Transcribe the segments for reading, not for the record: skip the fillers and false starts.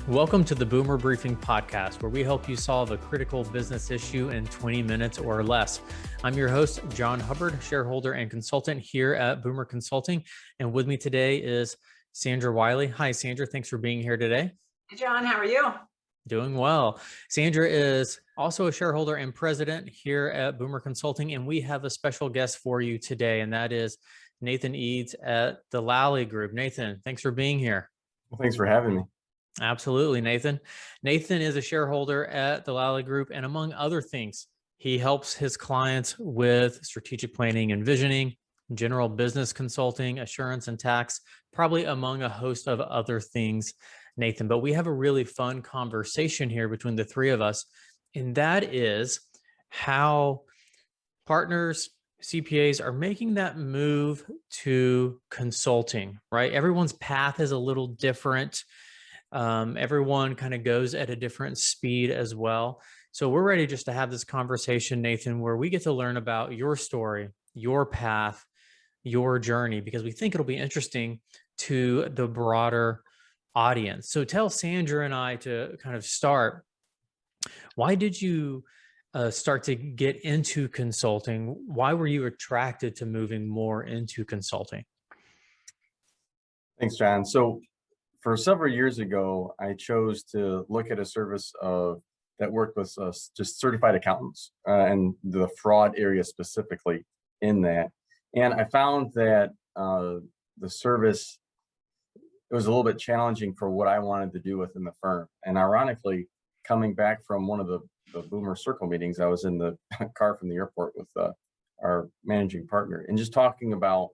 Welcome to the Boomer Briefing Podcast, where we help you solve a critical business issue in 20 minutes or less. I'm your host, Jon Hubbard, shareholder and consultant here at Boomer Consulting. And with me today is Sandra Wiley. Hi, Sandra. Thanks for being here today. Hey, Jon, how are you? Doing well. Sandra is also a shareholder and president here at Boomer Consulting, and we have a special guest for you today, and that is Nathan Eads at the Lally Group. Nathan, thanks for being here. Well, thanks for having me. Absolutely, Nathan. Nathan is a shareholder at the Lally Group, and among other things, he helps his clients with strategic planning and visioning, general business consulting, assurance and tax, probably among a host of other things, Nathan. But we have a really fun conversation here between the three of us, and that is how partners, CPAs are making that move to consulting, right? Everyone's path is a little different. Everyone kind of goes at a different speed as well. So we're ready just to have this conversation, Nathan, where we get to learn about your story, your path, your journey, because we think it'll be interesting to the broader audience. So tell Sandra and I to kind of start. Why did you start to get into consulting? Why were you attracted to moving more into consulting? Thanks, Jon. So for several years ago, I chose to look at a service that worked with just certified accountants and the fraud area specifically in that. And I found that the service, it was a little bit challenging for what I wanted to do within the firm. And ironically, coming back from one of the Boomer Circle meetings, I was in the car from the airport with our managing partner and just talking about,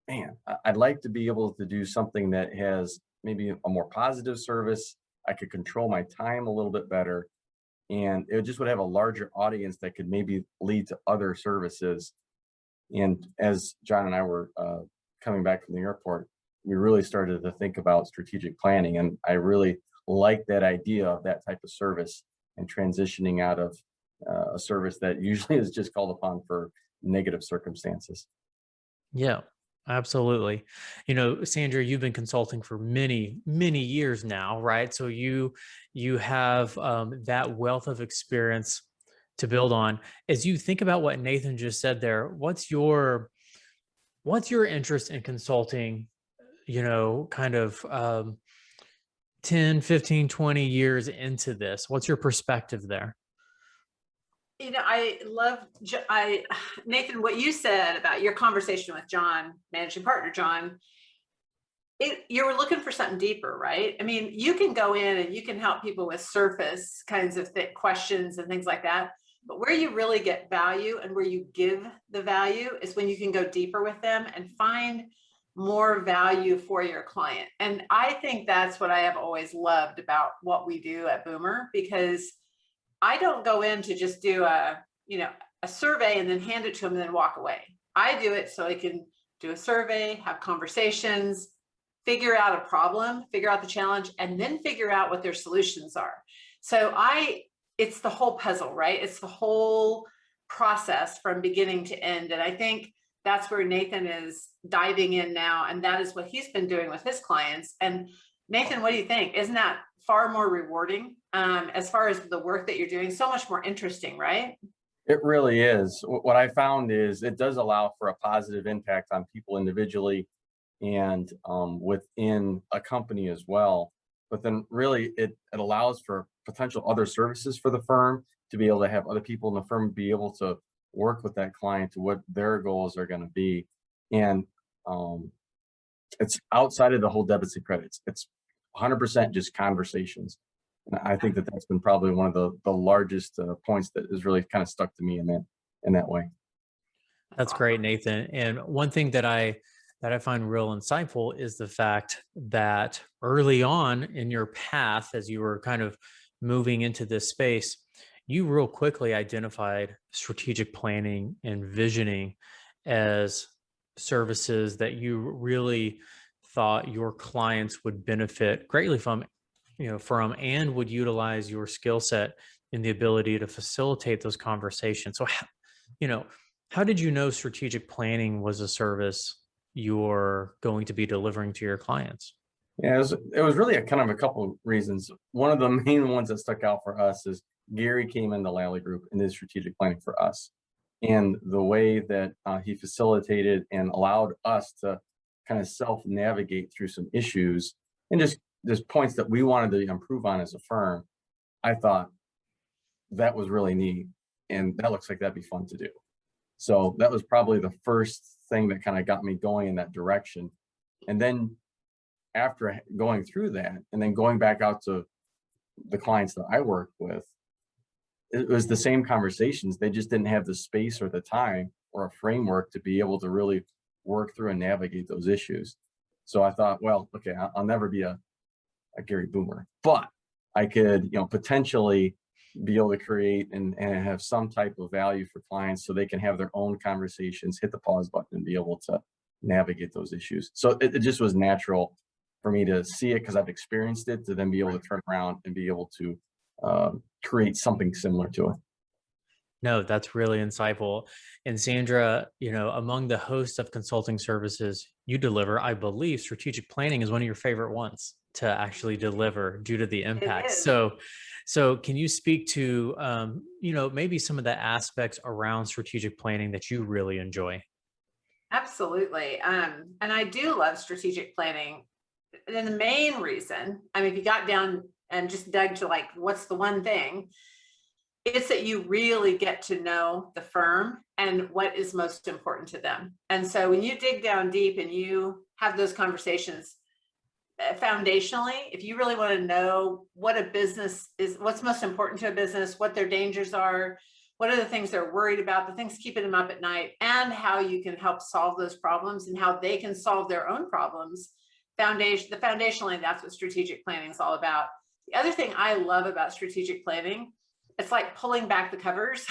man, I'd like to be able to do something that has maybe a more positive service. I could control my time a little bit better, and it just would have a larger audience that could maybe lead to other services. And as Jon and I were coming back from the airport, we really started to think about strategic planning, and I really like that idea of that type of service and transitioning out of a service that usually is just called upon for negative circumstances. Yeah. Absolutely. You know, Sandra, you've been consulting for many, many years now, right? So you have that wealth of experience to build on. As you think about what Nathan just said there, what's your interest in consulting, you know, kind of 10, 15, 20 years into this? What's your perspective there? You know, Nathan, what you said about your conversation with Jon, managing partner Jon, you were looking for something deeper, right? I mean, you can go in and you can help people with surface kinds of questions and things like that. But where you really get value and where you give the value is when you can go deeper with them and find more value for your client. And I think that's what I have always loved about what we do at Boomer, because I don't go in to just do a survey and then hand it to them and then walk away. I do it so I can do a survey, have conversations, figure out a problem, figure out the challenge, and then figure out what their solutions are. So it's the whole puzzle, right? It's the whole process from beginning to end. And I think that's where Nathan is diving in now. And that is what he's been doing with his clients. And Nathan, what do you think? Isn't that far more rewarding as far as the work that you're doing? So much more interesting, right? It really is. What I found is it does allow for a positive impact on people individually and within a company as well. But then really it allows for potential other services for the firm to be able to have other people in the firm be able to work with that client to what their goals are going to be. And it's outside of the whole debits and credits. It's 100% just conversations. And I think that that's been probably one of the largest points that has really kind of stuck to me in that way. That's great, Nathan. And one thing that I find real insightful is the fact that early on in your path, as you were kind of moving into this space, you real quickly identified strategic planning and visioning as services that you really thought your clients would benefit greatly from and would utilize your skill set in the ability to facilitate those conversations. So, how did you know strategic planning was a service you're going to be delivering to your clients? Yeah, it was really a kind of a couple of reasons. One of the main ones that stuck out for us is Gary came into Lally Group and did strategic planning for us. And the way that he facilitated and allowed us to kind of self-navigate through some issues and just points that we wanted to improve on as a firm, I thought that was really neat. And that looks like that'd be fun to do. So that was probably the first thing that kind of got me going in that direction. And then after going through that and then going back out to the clients that I work with, it was the same conversations. They just didn't have the space or the time or a framework to be able to really work through and navigate those issues. So I thought, well, okay, I'll never be a Gary Boomer, but I could, potentially be able to create and have some type of value for clients so they can have their own conversations, hit the pause button and be able to navigate those issues. So it just was natural for me to see it because I've experienced it, to then be able to turn around and be able to create something similar to it. No, that's really insightful. And Sandra, among the hosts of consulting services you deliver, I believe strategic planning is one of your favorite ones to actually deliver due to the impact. is. So can you speak to, maybe some of the aspects around strategic planning that you really enjoy? Absolutely. And I do love strategic planning. And the main reason, if you got down and just dug to like, what's the one thing, it's that you really get to know the firm and what is most important to them. And so when you dig down deep and you have those conversations, foundationally, if you really want to know what a business is, what's most important to a business, what their dangers are, what are the things they're worried about, the things keeping them up at night, and how you can help solve those problems and how they can solve their own problems. Foundationally, that's what strategic planning is all about. The other thing I love about strategic planning, it's like pulling back the covers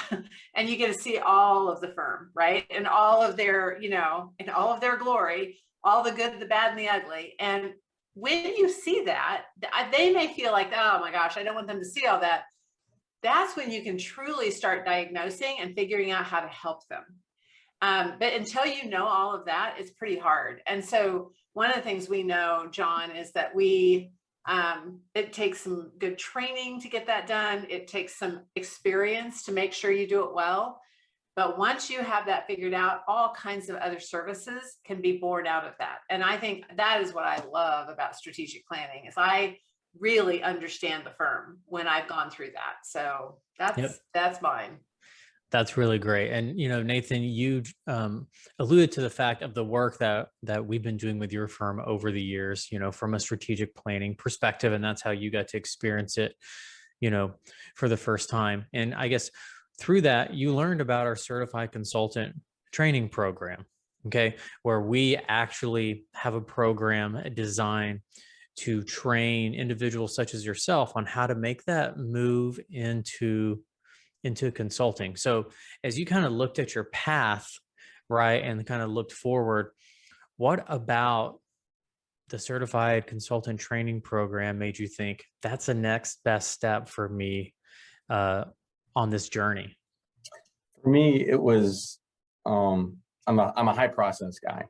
and you get to see all of the firm, right? And all of their, in all of their glory, all the good, the bad, and the ugly. And when you see that, they may feel like, oh my gosh, I don't want them to see all that. That's when you can truly start diagnosing and figuring out how to help them. But until you know all of that, it's pretty hard. And so one of the things we know, Jon, is that it takes some good training to get that done. It takes some experience to make sure you do it well. But once you have that figured out, all kinds of other services can be born out of that. And I think that is what I love about strategic planning, is I really understand the firm when I've gone through that. So that's mine. That's really great. And, Nathan, you alluded to the fact of the work that we've been doing with your firm over the years, from a strategic planning perspective, and that's how you got to experience it, for the first time. And I guess through that, you learned about our certified consultant training program, okay, where we actually have a program designed to train individuals such as yourself on how to make that move into consulting. So as you kind of looked at your path, right, and kind of looked forward, what about the certified consultant training program made you think that's the next best step for me on this journey? For me, it was I'm a high process guy.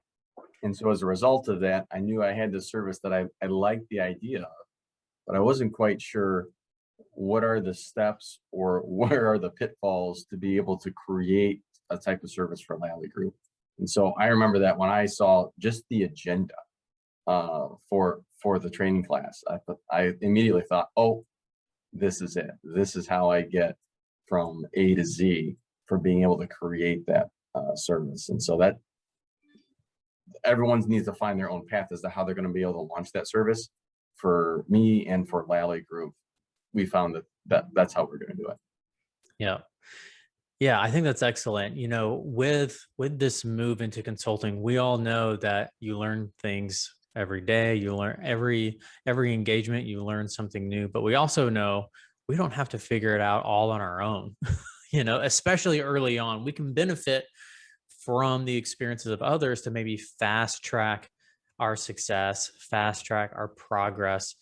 And so as a result of that, I knew I had this service that I liked the idea of, but I wasn't quite sure what are the steps or where are the pitfalls to be able to create a type of service for Lally Group. And so I remember that when I saw just the agenda for the training class, I immediately thought, oh, this is it. This is how I get from A to Z for being able to create that service. And so that everyone needs to find their own path as to how they're going to be able to launch that service. For me and for Lally Group, we found that's how we're going to do it. Yeah, I think that's excellent. With this move into consulting, we all know that you learn things every day. You learn every engagement, you learn something new. But we also know we don't have to figure it out all on our own. Especially early on, we can benefit from the experiences of others to maybe fast track our success, fast track our progress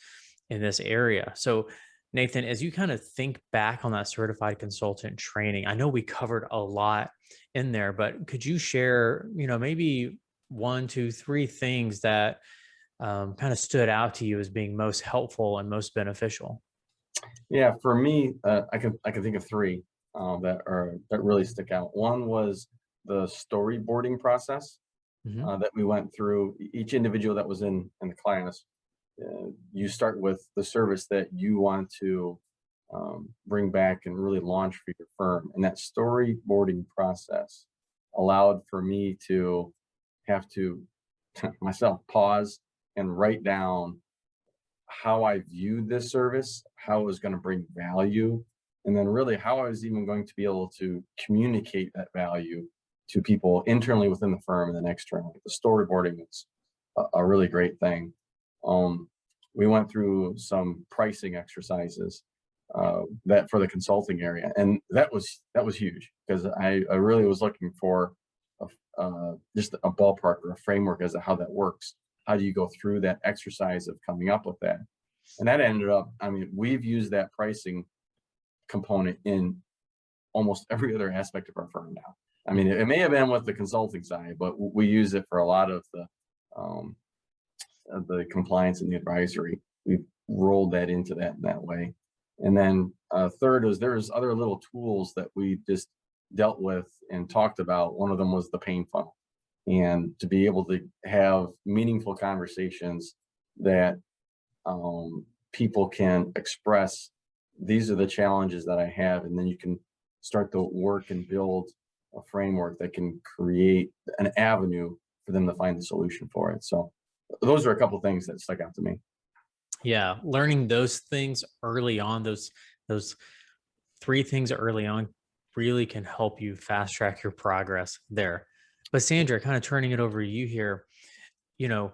in this area. So Nathan, as you kind of think back on that certified consultant training, I know we covered a lot in there, but could you share, maybe 1, 2, 3 things that kind of stood out to you as being most helpful and most beneficial? Yeah, for me, I can think of three that really stick out. One was the storyboarding process Hmm. that we went through. Each individual that was in the class, you start with the service that you want to bring back and really launch for your firm, and that storyboarding process allowed for me to have to myself pause and write down how I viewed this service, how it was going to bring value, and then really how I was even going to be able to communicate that value to people internally within the firm and then externally. The storyboarding was a really great thing. Um, we went through some pricing exercises that for the consulting area, and that was huge because I really was looking for just a ballpark or a framework as to how that works. How do you go through that exercise of coming up with that? And that ended up, I mean, we've used that pricing component in almost every other aspect of our firm now. I mean, it may have been with the consulting side, but we use it for a lot um, of the compliance and the advisory. We've rolled that into that in that way. And then third is there's other little tools that we just dealt with and talked about. One of them was the pain funnel, and to be able to have meaningful conversations that people can express, these are the challenges that I have, and then you can start to work and build a framework that can create an avenue for them to find the solution for it. So those are a couple of things that stuck out to me. Yeah, learning those things early on, those three things early on really can help you fast track your progress there. But Sandra, kind of turning it over to you here, you know,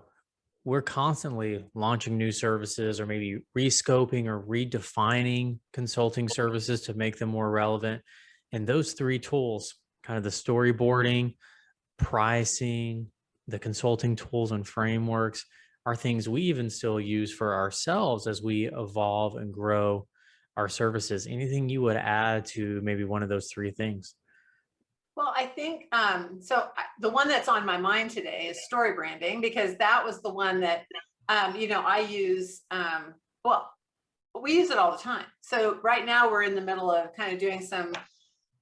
we're constantly launching new services or maybe rescoping or redefining consulting services to make them more relevant. And those three tools, kind of the storyboarding, pricing, the consulting tools and frameworks, are things we even still use for ourselves as we evolve and grow our services. Anything you would add to maybe one of those three things? Well, I think the one that's on my mind today is story branding, because that was the one that I use. Well, we use it all the time. So right now we're in the middle of kind of doing some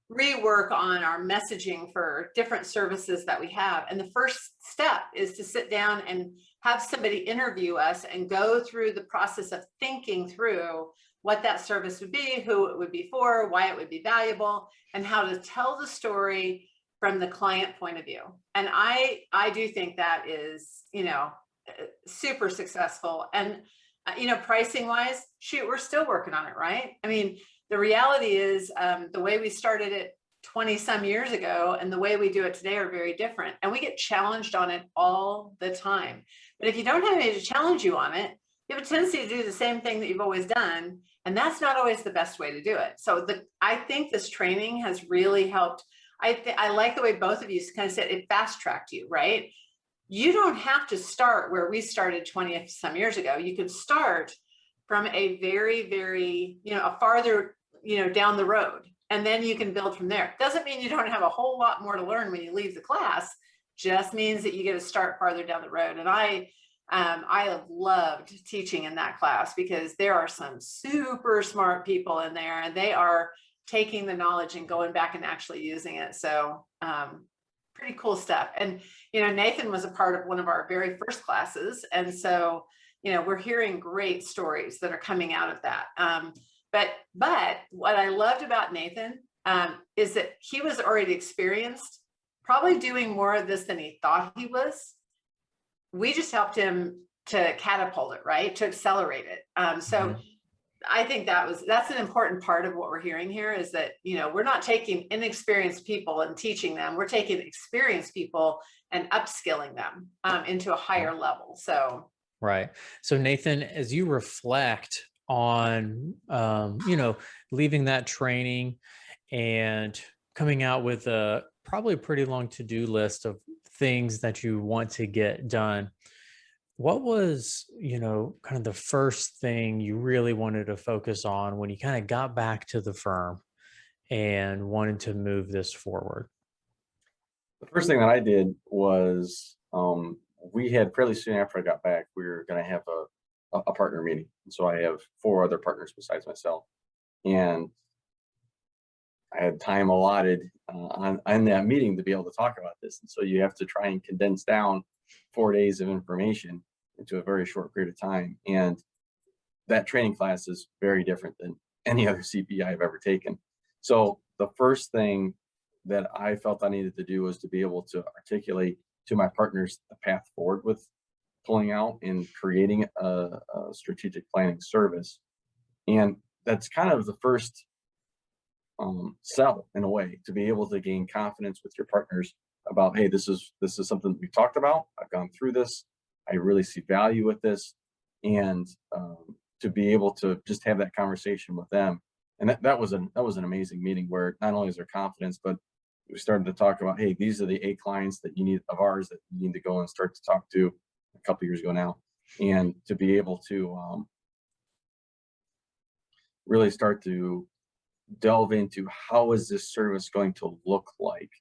rework on our messaging for different services that we have. And the first step is to sit down and have somebody interview us and go through the process of thinking through what that service would be, who it would be for, why it would be valuable, and how to tell the story from the client point of view. And I do think that is, super successful. And, pricing wise, shoot, we're still working on it, right? I mean, the reality is the way we started it 20 some years ago and the way we do it today are very different. And we get challenged on it all the time. But if you don't have anybody to challenge you on it, you have a tendency to do the same thing that you've always done. And that's not always the best way to do it. So I think this training has really helped. I like the way both of you kind of said it fast tracked you, right? You don't have to start where we started 20 some years ago. You can start from a very, very, a farther, down the road, and then you can build from there. Doesn't mean you don't have a whole lot more to learn when you leave the class, just means that you get to start farther down the road. And I have loved teaching in that class because there are some super smart people in there, and they are taking the knowledge and going back and actually using it. So pretty cool stuff. And, Nathan was a part of one of our very first classes. And so, we're hearing great stories that are coming out of that. But what I loved about Nathan is that he was already experienced, probably doing more of this than he thought he was. We just helped him to catapult it, right? To accelerate it. So I think that's an important part of what we're hearing here is that, we're not taking inexperienced people and teaching them. We're taking experienced people and upskilling them into a higher level. So. Right. So Nathan, as you reflect on, leaving that training and coming out with probably a pretty long to-do list of things that you want to get done, what was, kind of the first thing you really wanted to focus on when you kind of got back to the firm and wanted to move this forward? The first thing that I did was we had fairly soon after I got back, we were going to have a partner meeting. And so I have 4 other partners besides myself. And I had time allotted on that meeting to be able to talk about this. And so you have to try and condense down 4 days of information into a very short period of time. And that training class is very different than any other CPI I've ever taken. So the first thing that I felt I needed to do was to be able to articulate to my partners the path forward with pulling out and creating a strategic planning service. And that's kind of the first sell in a way, to be able to gain confidence with your partners about, hey, this is something that we talked about. I've gone through this. I really see value with this. And to be able to just have that conversation with them. And that was an amazing meeting where not only is there confidence, but we started to talk about, hey, these are the 8 clients that you need of ours that you need to go and start to talk to a couple of years ago now. And to be able to really start to delve into how is this service going to look like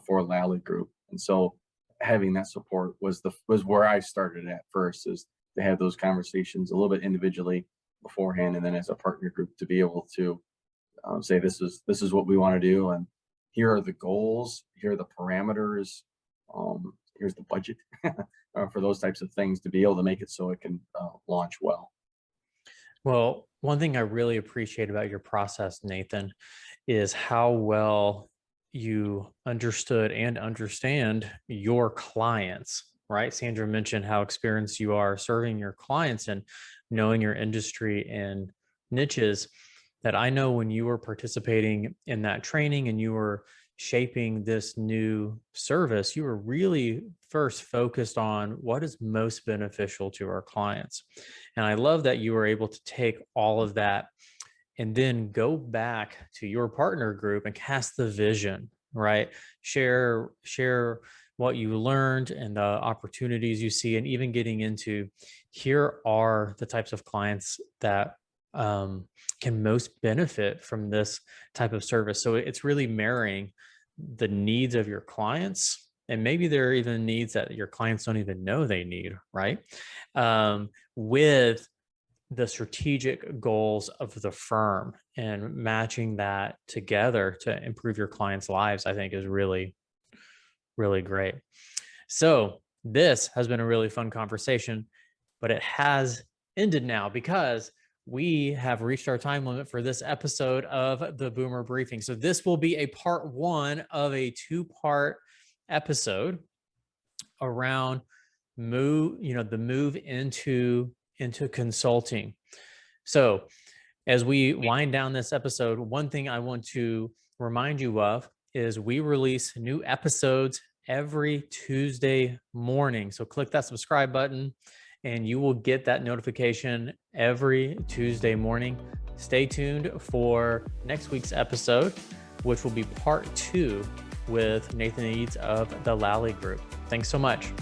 for Lally Group. And so having that support was where I started at first, is to have those conversations a little bit individually beforehand, and then as a partner group to be able to say, this is what we want to do, and here are the goals, here are the parameters, here's the budget for those types of things, to be able to make it so it can launch well. Well, one thing I really appreciate about your process, Nathan, is how well you understood and understand your clients, right? Sandra mentioned how experienced you are serving your clients and knowing your industry and niches. That I know when you were participating in that training and you were shaping this new service, you were really first focused on what is most beneficial to our clients. And I love that you were able to take all of that and then go back to your partner group and cast the vision, right? Share what you learned and the opportunities you see, and even getting into, here are the types of clients that can most benefit from this type of service. So it's really marrying the needs of your clients, and maybe there are even needs that your clients don't even know they need, right? With the strategic goals of the firm, and matching that together to improve your clients' lives, I think is really, really great. So this has been a really fun conversation, but it has ended now because we have reached our time limit for this episode of the Boomer Briefing. So this will be a part 1 of a 2-part episode around the move into consulting. So as we wind down this episode, one thing I want to remind you of is we release new episodes every Tuesday morning. So click that subscribe button and you will get that notification every Tuesday morning. Stay tuned for next week's episode, which will be part 2 with Nathan Eads of the Lally Group. Thanks so much.